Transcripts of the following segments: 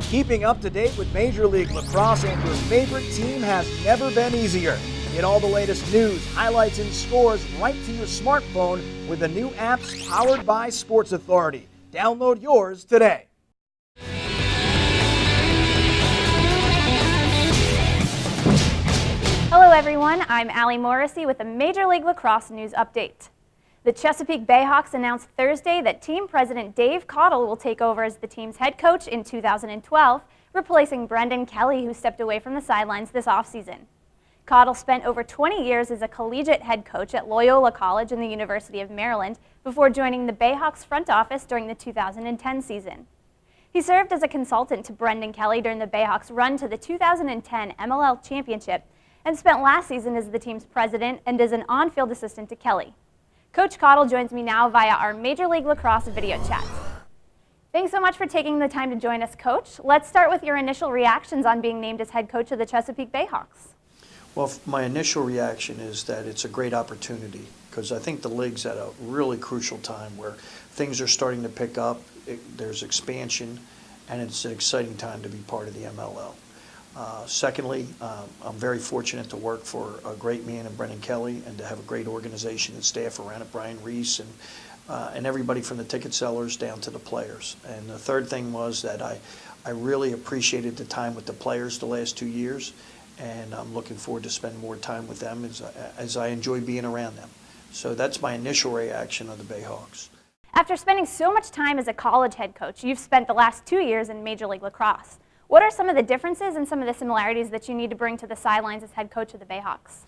Keeping up to date with Major League Lacrosse and your favorite team has never been easier. Get all the latest news, highlights, and scores right to your smartphone with the new apps powered by Sports Authority. Download yours today. Hello everyone, I'm Allie Morrissey with a Major League Lacrosse news update. The Chesapeake Bayhawks announced Thursday that team president Dave Cottle will take over as the team's head coach in 2012, replacing Brendan Kelly, who stepped away from the sidelines this offseason. Cottle spent over 20 years as a collegiate head coach at Loyola College in the University of Maryland before joining the Bayhawks front office during the 2010 season. He served as a consultant to Brendan Kelly during the Bayhawks' run to the 2010 MLL Championship and spent last season as the team's president and as an on-field assistant to Kelly. Coach Cottle joins me now via our Major League Lacrosse video chat. Thanks so much for taking the time to join us, Coach. Let's start with your initial reactions on being named as head coach of the Chesapeake Bayhawks. Well, my initial reaction is that it's a great opportunity because I think the league's at a really crucial time where things are starting to pick up, there's expansion, and it's an exciting time to be part of the MLL. Secondly, I'm very fortunate to work for a great man in Brendan Kelly and to have a great organization and staff around it, Brian Reese and everybody from the ticket sellers down to the players. And the third thing was that I really appreciated the time with the players the last 2 years, and I'm looking forward to spend more time with them as I enjoy being around them. So that's my initial reaction of the Bayhawks. After spending so much time as a college head coach, you've spent the last 2 years in Major League Lacrosse. What are some of the differences and some of the similarities that you need to bring to the sidelines as head coach of the Bayhawks?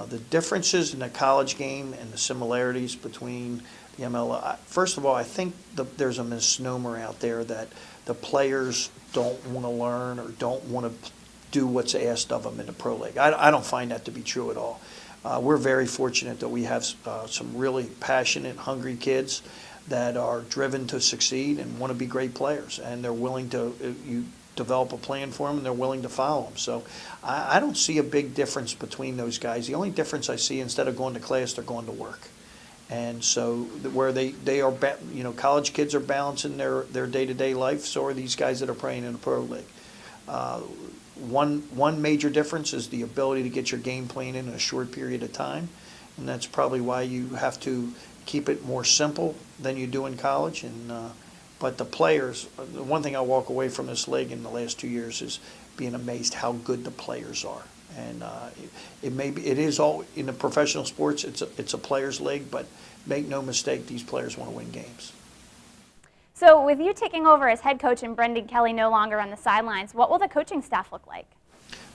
The differences in the college game and the similarities between the MLL. First of all, I think there's a misnomer out there that the players don't want to learn or don't want to do what's asked of them in the pro league. I don't find that to be true at all. We're very fortunate that we have some really passionate, hungry kids that are driven to succeed and want to be great players, and they're willing to you develop a plan for them and they're willing to follow them. So I don't see a big difference between those guys. The only difference I see, instead of going to class, they're going to work. And so where they are, college kids are balancing their day-to-day life, so are these guys that are playing in the pro league. One major difference is the ability to get your game plan in a short period of time, and that's probably why you have to keep it more simple than you do in college. And but the players, the one thing I walk away from this league in the last 2 years is being amazed how good the players are. And it is all in the professional sports. It's a players' league, but make no mistake, these players want to win games. So with you taking over as head coach and Brendan Kelly no longer on the sidelines, what will the coaching staff look like?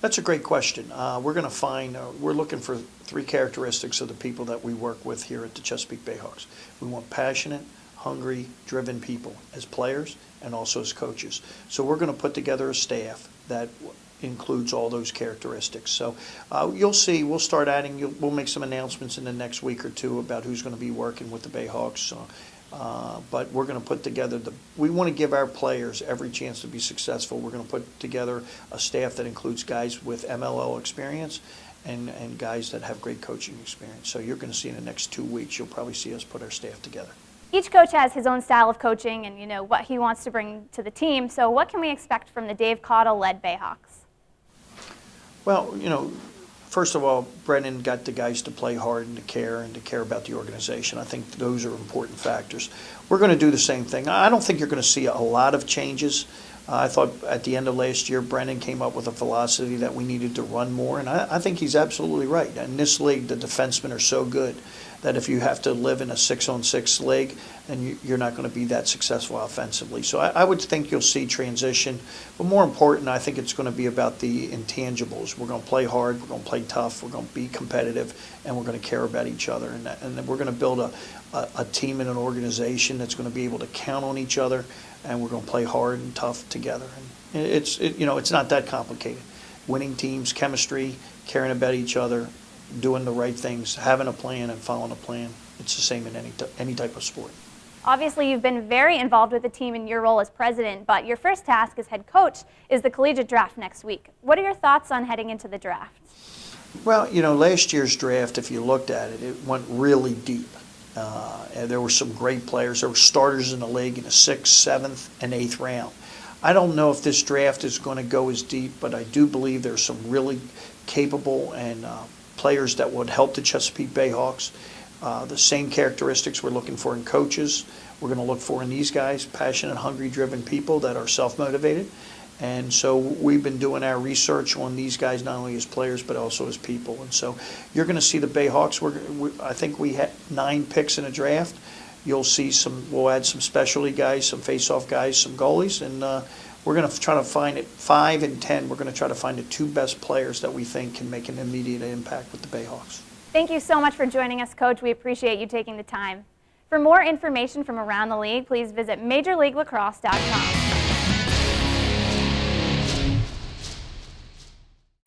That's a great question. We're going to find, we're looking for 3 characteristics of the people that we work with here at the Chesapeake Bayhawks. We want passionate, hungry, driven people as players and also as coaches. So we're going to put together a staff that includes all those characteristics. So you'll see, we'll start adding, we'll make some announcements in the next week or two about who's going to be working with the Bayhawks. But we're going to put together we want to give our players every chance to be successful. We're going to put together a staff that includes guys with MLL experience and guys that have great coaching experience. So you're going to see in the next 2 weeks, you'll probably see us put our staff together. Each coach has his own style of coaching and what he wants to bring to the team. So what can we expect from the Dave Cottle-led Bayhawks? Well, first of all, Brendan got the guys to play hard and to care about the organization. I think those are important factors. We're going to do the same thing. I don't think you're going to see a lot of changes. I thought at the end of last year, Brendan came up with a philosophy that we needed to run more, and I think he's absolutely right. In this league, the defensemen are so good that if you have to live in a 6-on-6 league, then you're not going to be that successful offensively. So I would think you'll see transition, but more important, I think it's going to be about the intangibles. We're going to play hard, we're going to play tough, we're going to be competitive, and we're going to care about each other. And then we're going to build a team and an organization that's going to be able to count on each other, and we're going to play hard and tough together. And it's not that complicated. Winning teams, chemistry, caring about each other, doing the right things, having a plan and following a plan. It's the same in any type of sport. Obviously, you've been very involved with the team in your role as president, but your first task as head coach is the collegiate draft next week. What are your thoughts on heading into the draft? Well, last year's draft, if you looked at it, it went really deep. And there were some great players. There were starters in the league in the 6th, 7th, and 8th round. I don't know if this draft is going to go as deep, but I do believe there's some really capable and players that would help the Chesapeake Bayhawks. The same characteristics we're looking for in coaches, we're going to look for in these guys, passionate, hungry, driven people that are self-motivated. And so we've been doing our research on these guys, not only as players, but also as people. And so you're going to see the Bayhawks. I think we had 9 picks in a draft. You'll see we'll add some specialty guys, some face-off guys, some goalies, and we're going to try to find at 5 and 10, we're going to try to find the 2 best players that we think can make an immediate impact with the Bayhawks. Thank you so much for joining us, Coach. We appreciate you taking the time. For more information from around the league, please visit MajorLeagueLacrosse.com.